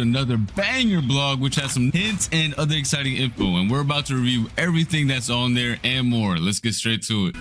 another banger blog which has some hints and other exciting info, and we're about to review everything that's on there and more. Let's get straight to it.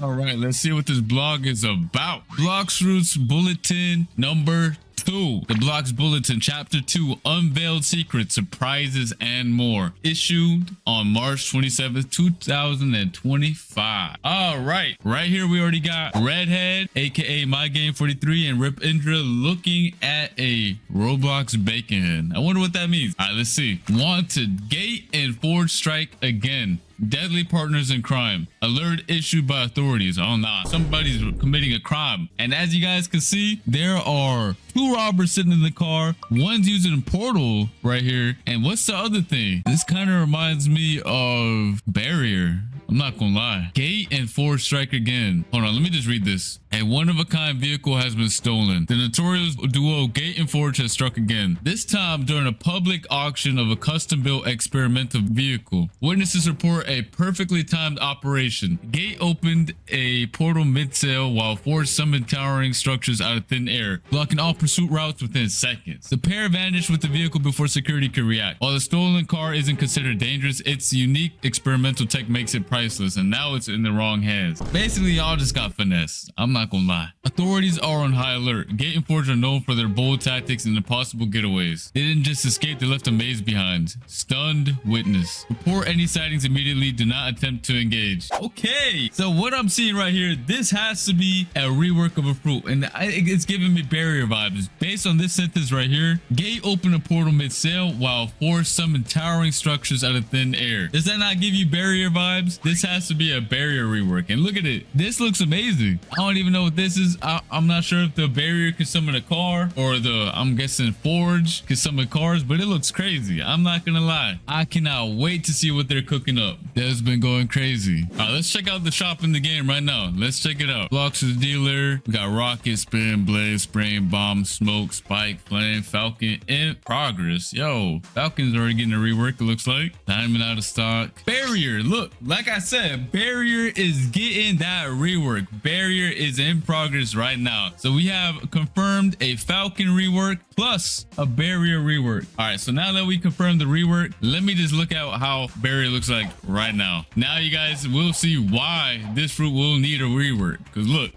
All right, let's see what this blog is about. Blocks Roots Bulletin number 2. The Blocks Bulletin Chapter 2, Unveiled Secrets, Surprises, and More. Issued on March 27th, 2025. All right. Right here, we already got Redhead, aka MyGame43, and Rip Indra looking at a Roblox bacon head. I wonder what that means. All right, let's see. Wanted, Gate and Forge strike again. Deadly partners in crime. Alert issued by authorities. Oh nah, somebody's committing a crime. And as you guys can see, there are 2 robbers sitting in the car. One's using a portal right here. And what's the other thing? This kind of reminds me of Barrier. I'm not gonna lie. Gate and Forge strike again. Hold on, let me just read this. A one-of-a-kind vehicle has been stolen. The notorious duo Gate and Forge has struck again. This time during a public auction of a custom-built experimental vehicle. Witnesses report a perfectly timed operation. Gate opened a portal mid-sale while Forge summoned towering structures out of thin air, blocking all pursuit routes within seconds. The pair vanished with the vehicle before security could react. While the stolen car isn't considered dangerous, its unique experimental tech makes it priceless, and now it's in the wrong hands. Basically, y'all just got finessed. I'm not gonna lie. Authorities are on high alert. Gate and Forge are known for their bold tactics and impossible getaways. They didn't just escape, they left a maze behind. Stunned witness. Report any sightings immediately. Do not attempt to engage. Okay, so what I'm seeing right here, this has to be a rework of a fruit, and it's giving me Barrier vibes. Based on this sentence right here, Gate opened a portal mid-sail while Forge summoned towering structures out of thin air. Does that not give you Barrier vibes? This has to be a Barrier rework, and look at it. This looks amazing. I don't even know what this is. I'm not sure if the Barrier can summon a car or I'm guessing Forge can summon cars, but it looks crazy. I'm not gonna lie. I cannot wait to see what they're cooking up. That's been going crazy. All right, let's check out the shop in the game right now. Let's check it out. Blocks is the dealer. We got Rocket, Spin, Blaze, Spraying, Bomb, Smoke, Spike, Flame, Falcon in progress. Yo, Falcon's already getting a rework, it looks like. Diamond out of stock. Barrier, look, like I said, Barrier is getting that rework. Barrier is in progress right now. So we have confirmed a Falcon rework plus a Barrier rework. All right, so now that we confirmed the rework, let me just look at how Barrier looks like right now. Now you guys will see why this fruit will need a rework. Because look,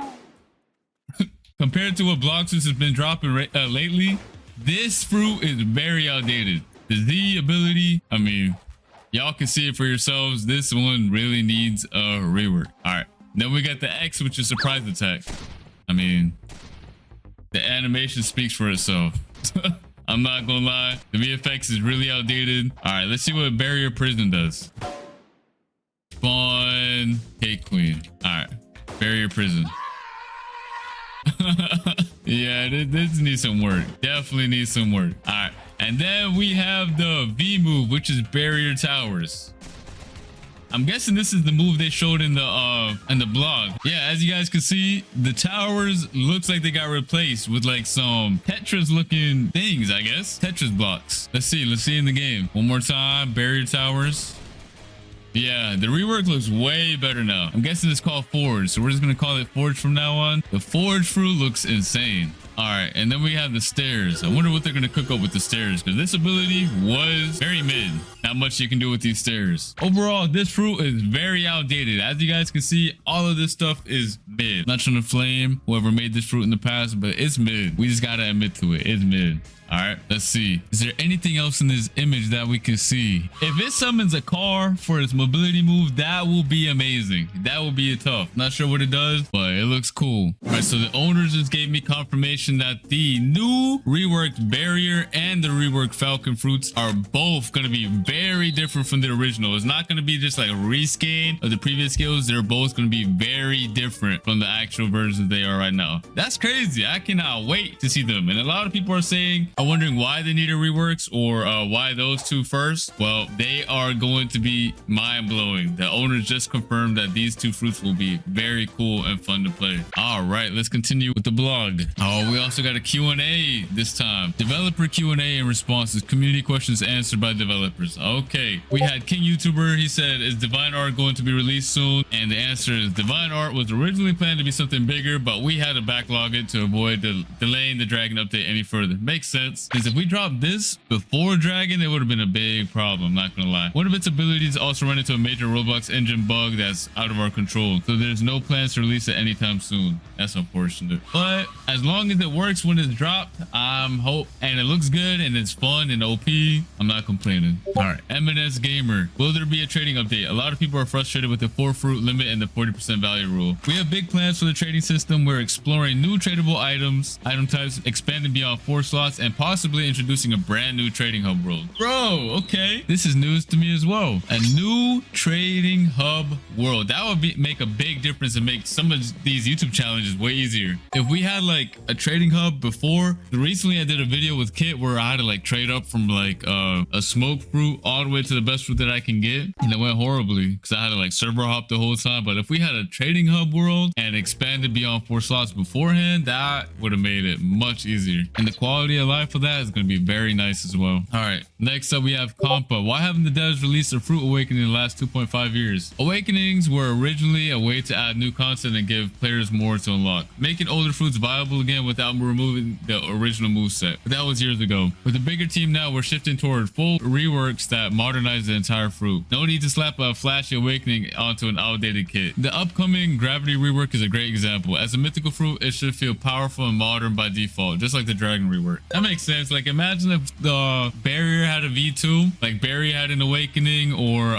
compared to what Blocks has been dropping lately, this fruit is very outdated. The Z ability, I mean, y'all can see it for yourselves. This one really needs a rework. All right, then we got the X, which is surprise attack. I mean, the animation speaks for itself. I'm not gonna lie, the VFX is really outdated. All right, let's see what Barrier Prison does. Spawn Cake Queen. All right, Barrier Prison. Yeah, this needs some work. Definitely needs some work. All right, and then we have the V move, which is Barrier Towers. I'm guessing this is the move they showed in the blog. Yeah, as you guys can see, the towers looks like they got replaced with like some Tetris looking things, I guess. Tetris blocks. Let's see in the game. One more time, Barrier Towers. Yeah, the rework looks way better now. I'm guessing it's called Forge, so we're just gonna call it Forge from now on. The Forge fruit looks insane. All right, and then we have the stairs. I wonder what they're gonna cook up with the stairs, because this ability was very mid. Not much you can do with these stairs. Overall, this fruit is very outdated. As you guys can see, all of this stuff is mid. Not trying to flame whoever made this fruit in the past, but it's mid. We just gotta admit to it. It's mid. All right, let's see. Is there anything else in this image that we can see? If it summons a car for its mobility move, that will be amazing. That will be tough. Not sure what it does, but it looks cool. All right, so the owners just gave me confirmation that the new reworked Barrier and the reworked Falcon fruits are both going to be very different from the original. It's not going to be just like a reskin of the previous skills. They're both going to be very different from the actual versions they are right now. That's crazy. I cannot wait to see them. And a lot of people are saying are wondering why they needed reworks or why those two first, well, they are going to be mind-blowing. The owners just confirmed that these two fruits will be very cool and fun to play. All right, let's continue with the blog. Oh, we also got a Q&A this time. Developer Q&A and responses, community questions answered by developers. Okay, we had King YouTuber. He said, is Divine Art going to be released soon? And the answer is Divine Art was originally planned to be something bigger, but we had to backlog it to avoid delaying the Dragon update any further. Makes sense, because if we dropped this before Dragon, it would have been a big problem, not gonna lie. One of its abilities also ran into a major Roblox engine bug that's out of our control, so there's no plans to release it anytime soon. That's unfortunate, but as long as it works when it's dropped, I'm hope, and it looks good and it's fun and OP, I'm not complaining. All right, M&S Gamer, will there be a trading update? A lot of people are frustrated with the 4 fruit limit and the 40% value rule. We have big plans for the trading system. We're exploring new tradable items, item types, expanding beyond 4 slots, and possibly introducing a brand new trading hub world. Bro, okay, this is news to me as well. A new trading hub world, that would make a big difference and make some of these YouTube challenges way easier. If we had like a trading hub before, recently I did a video with Kit where I had to like trade up from like a smoked fruit all the way to the best fruit that I can get, and it went horribly because I had to like server hop the whole time. But if we had a trading hub world and expanded beyond 4 slots beforehand, that would have made it much easier, and the quality of life for that is going to be very nice as well. All right, next up we have Compa. Why haven't the devs released a fruit awakening in the last 2.5 years? Awakenings were originally a way to add new content and give players more to unlock, making older fruits viable again without removing the original moveset. But that was years ago. With a bigger team now, we're shifting toward full reworks that modernize the entire fruit. No need to slap a flashy awakening onto an outdated kit. The upcoming Gravity rework is a great example. As a mythical fruit, it should feel powerful and modern by default, just like the Dragon rework. That makes sense. Like, imagine if the Barrier had a V2, like Barrier had an awakening, or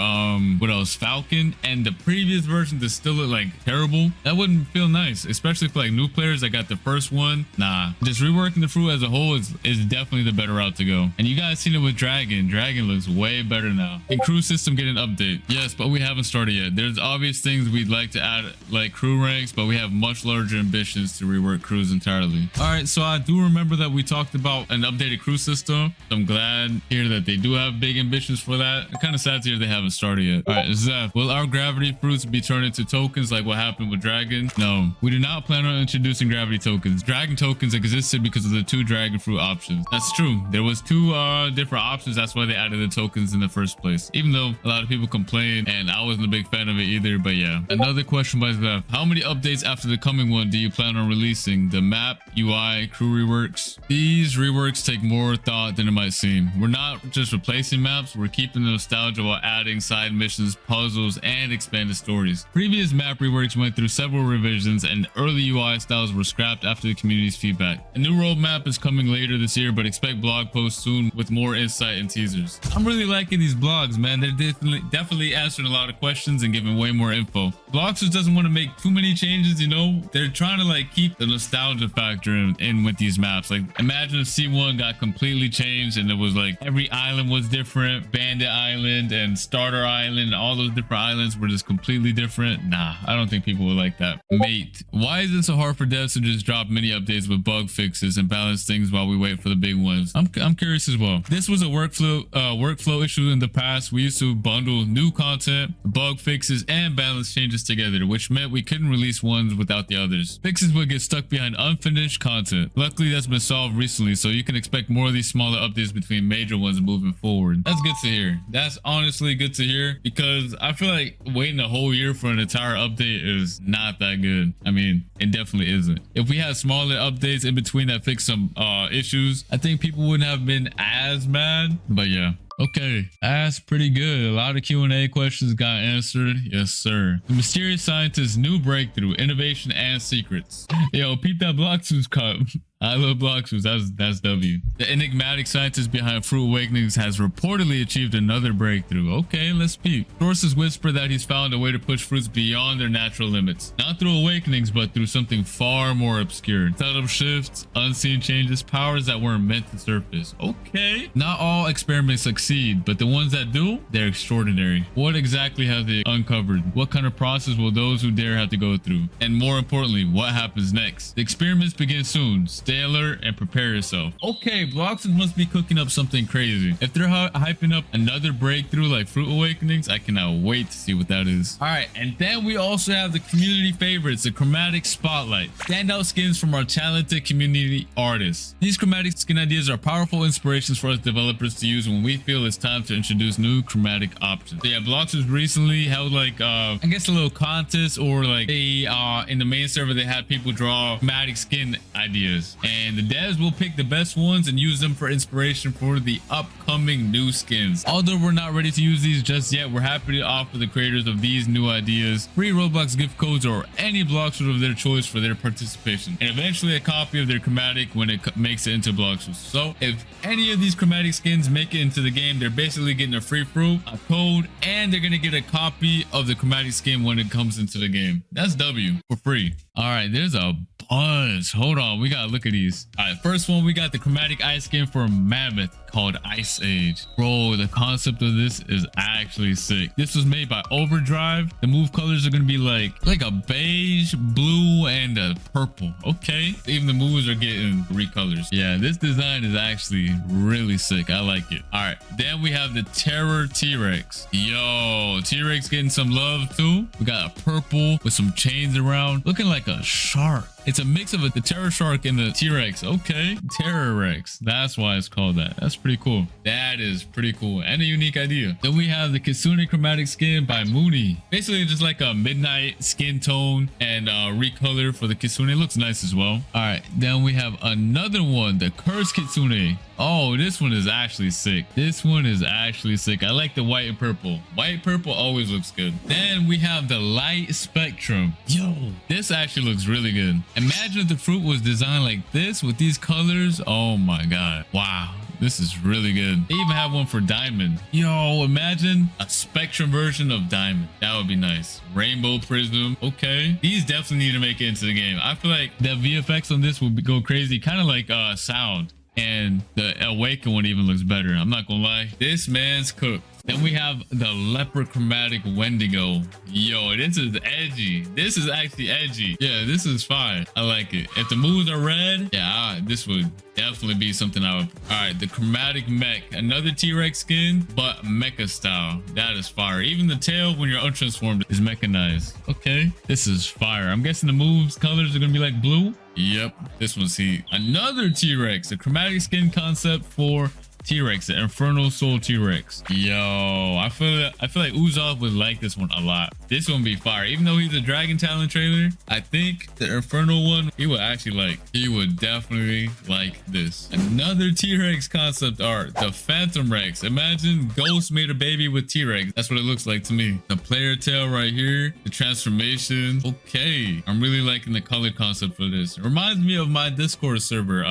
what else, Falcon, and the previous version just still look like terrible. That wouldn't feel nice, especially for like new players that got the first one. Nah, just reworking the fruit as a whole is definitely the better route to go. And you guys seen it with Dragon. Dragon looks way better now. And crew system get an update. Yes, but we haven't started yet. There's obvious things we'd like to add, like crew ranks, but we have much larger ambitions to rework crews entirely. All right, so I do remember that we talked about an updated crew system. I'm glad to hear that they do have big ambitions for that. I'm kind of sad to hear they haven't started yet. All right, Zeph, will our gravity fruits be turned into tokens like what happened with Dragon? No, we do not plan on introducing gravity tokens. Dragon tokens existed because of the 2 dragon fruit options. That's true. There was 2 different options. That's why they added the tokens in the first place, even though a lot of people complained and I wasn't a big fan of it either. But yeah, another question by Zeph, how many updates after the coming one do you plan on releasing? The map, UI, crew reworks? These reworks take more thought than it might seem. We're not just replacing maps, we're keeping the nostalgia while adding side missions, puzzles, and expanded stories. Previous map reworks went through several revisions and early UI styles were scrapped after the community's feedback. A new roadmap is coming later this year, but expect blog posts soon with more insight and teasers. I'm really liking these blogs, man. They're definitely answering a lot of questions and giving way more info. Blogs just doesn't want to make too many changes, you know? They're trying to like keep the nostalgia factor in with these maps. Like, imagine if C1 got completely changed and it was like every island was different. Bandit Island and Starter Island and all those different islands were just completely different. Nah, I don't think people would like that. Mate, why is it so hard for devs to just drop mini updates with bug fixes and balance things while we wait for the big ones? I'm curious as well. This was a workflow issue in the past. We used to bundle new content, bug fixes, and balance changes together, which meant we couldn't release ones without the others. Fixes would get stuck behind unfinished content. Luckily, that's been solved recently, so you can expect more of these smaller updates between major ones moving forward. That's good to hear. That's honestly good to hear, because I feel like waiting a whole year for an entire update is not that good. I mean, it definitely isn't. If we had smaller updates in between that fix some issues, I think people wouldn't have been as mad. But yeah. Okay, that's pretty good. A lot of Q&A questions got answered. Yes, sir. The mysterious scientist's new breakthrough, innovation and secrets. Yo, peep that Bloxus cup. I love Bloxus. That's W. The enigmatic scientist behind Fruit Awakenings has reportedly achieved another breakthrough. Okay, let's peep. Sources whisper that he's found a way to push fruits beyond their natural limits. Not through awakenings, but through something far more obscure. Setup shifts, unseen changes, powers that weren't meant to surface. Okay. Not all experiments succeed, but the ones that do, they're extraordinary. What exactly have they uncovered? What kind of process will those who dare have to go through? And more importantly, what happens next? The experiments begin soon. Stay alert and prepare yourself. Okay, Bloxers must be cooking up something crazy. If they're hyping up another breakthrough like Fruit Awakenings, I cannot wait to see what that is. All right, and then we also have the community favorites, the chromatic spotlight. Standout skins from our talented community artists. These chromatic skin ideas are powerful inspirations for us developers to use when we feel it's time to introduce new chromatic options. So yeah, Bloxers recently held like I guess a little contest, or like they in the main server they had people draw chromatic skin ideas, and the devs will pick the best ones and use them for inspiration for the upcoming new skins. Although we're not ready to use these just yet, we're happy to offer the creators of these new ideas free Roblox gift codes or any Bloxers of their choice for their participation, and eventually a copy of their chromatic when it makes it into Bloxers. So if any of these chromatic skins make it into the game, they're basically getting a free fruit, a code, and they're gonna get a copy of the chromatic skin when it comes into the game. That's W for free. All right, there's a bunch. Hold on, we gotta look at these. All right, first one, we got the chromatic ice skin for Mammoth called Ice Age. Bro, the concept of this is actually sick. This was made by Overdrive. The move colors are gonna be like a beige, blue, and a purple. Okay, even the moves are getting recolors. Yeah, this design is actually really sick. I like it. All right, then we have the Terror T-Rex. Yo, T-Rex getting some love too. We got a purple with some chains around, looking like a shark. It's a mix of the Terror Shark and the T-Rex. Okay, Terror Rex. That's why it's called that. That's pretty cool. That is pretty cool and a unique idea. Then we have the Kitsune chromatic skin by Mooney. Basically just like a midnight skin tone and recolor for the Kitsune. It looks nice as well. All right, then we have another one, the Cursed Kitsune. Oh, this one is actually sick. This one is actually sick. I like the white and purple. White purple always looks good. Then we have the Light Spectrum. Yo, this actually looks really good. Imagine if the fruit was designed like this with these colors. Oh my god. Wow. This is really good. They even have one for Diamond. Yo, imagine a Spectrum version of Diamond. That would be nice. Rainbow Prism. Okay. These definitely need to make it into the game. I feel like the VFX on this would go crazy. Kind of like Sound. And the Awaken one even looks better. I'm not gonna lie. This man's cooked. Then we have the Leopard Chromatic Wendigo. Yo, this is edgy. This is actually edgy. Yeah, this is fine. I like it. If the moves are red, yeah, this would definitely be something I would. All right, the Chromatic Mech. Another T-Rex skin, but mecha style. That is fire. Even the tail, when you're untransformed, is mechanized. Okay, this is fire. I'm guessing the moves colors are gonna be like blue. Yep, this one's heat. Another T-Rex, a chromatic skin concept for T-Rex, the Infernal Soul T-Rex. Yo, I feel like Uzov would like this one a lot. This one be fire. Even though he's a Dragon Talent trailer, I think the Infernal one he would actually like. He would definitely like this. Another T-Rex concept art, the Phantom Rex. Imagine Ghost made a baby with T-Rex. That's what it looks like to me. The player tail right here, the transformation. Okay, I'm really liking the color concept for this. It reminds me of my Discord server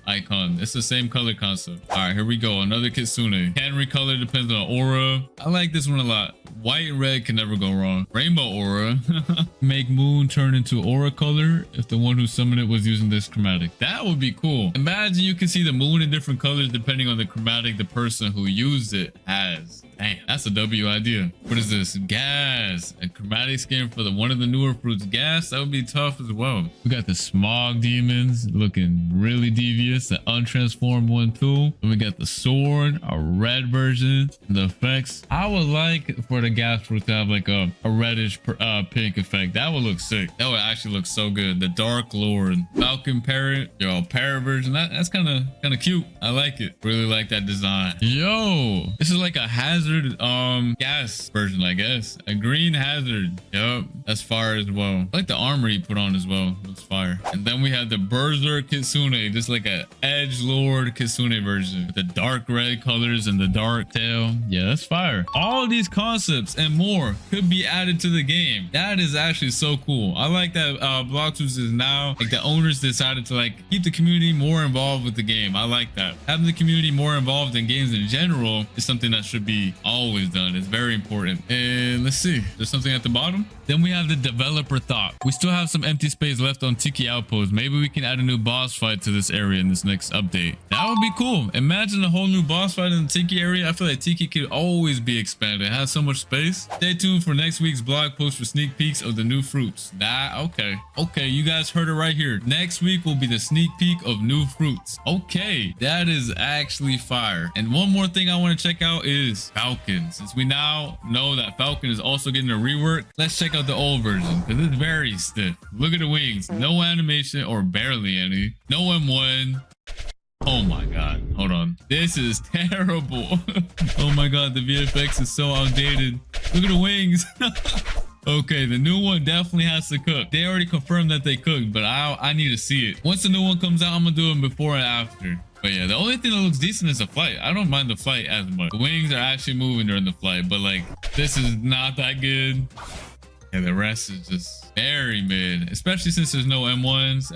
icon. It's the same color concept. All right, here we go. Another Kitsune. Can recolor, depends on aura. I like this one a lot. White and red can never go wrong. Rainbow aura. Make moon turn into aura color if the one who summoned it was using this chromatic. That would be cool. Imagine you can see the moon in different colors depending on the chromatic the person who used it has. Damn, that's a W idea. What is this? Gas. A chromatic skin for one of the newer fruits. Gas, that would be tough as well. We got the Smog Demons looking really devious. The untransformed one too. And we got the sword, a red version. The effects. I would like for the gas fruit to have like a reddish pink effect. That would look sick. That would actually look so good. The Dark Lord. Falcon Parrot. Yo, parrot version. That's kind of cute. I like it. Really like that design. Yo, this is like a hazard gas version, I guess. A green hazard. Yup, that's fire as well. I like the armor he put on as well. Looks fire. And then we have the Berserk Kitsune, just like a Edge Lord Kitsune version with the dark red colors and the dark tail. Yeah, that's fire. All these concepts and more could be added to the game. That is actually so cool. I like that Bloxers is now like the owners decided to like keep the community more involved with the game. I like that. Having the community more involved in games in general is something that should be always done. It's very important. And let's see, there's something at the bottom. Then we have the developer thought. We still have some empty space left on Tiki Outpost. Maybe we can add a new boss fight to this area in this next update. That would be cool. Imagine a whole new boss fight in the Tiki area. I feel like Tiki could always be expanded. It has so much space. Stay tuned for next week's blog post for sneak peeks of the new fruits. Okay, you guys heard it right here. Next week will be the sneak peek of new fruits. Okay, that is actually fire. And one more thing I want to check out is Falcon. Since we now know that Falcon is also getting a rework, let's check out the old version because it's very stiff. Look at the wings. No animation or barely any. No M1. Oh my god, hold on. This is terrible. Oh my god, the VFX is so outdated. Look at the wings. Okay, the new one definitely has to cook. They already confirmed that they cooked, but I need to see it. Once the new one comes out, I'm gonna do it before and after. But yeah, the only thing that looks decent is the flight. I don't mind the flight as much. The wings are actually moving during the flight, but like, this is not that good. And the rest is just very mid, especially since there's no M1s.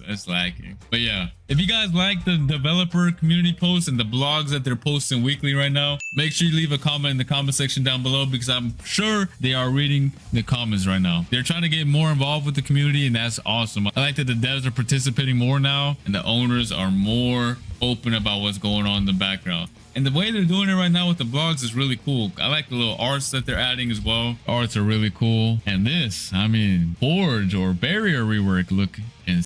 It's lacking. But yeah, if you guys like the developer community posts and the blogs that they're posting weekly right now, make sure you leave a comment in the comment section down below because I'm sure they are reading the comments right now. They're trying to get more involved with the community, and that's awesome. I like that the devs are participating more now and the owners are more open about what's going on in the background. And the way they're doing it right now with the vlogs is really cool. I like the little arts that they're adding as well. Arts are really cool. And this, I mean, Forge or Barrier rework look insane.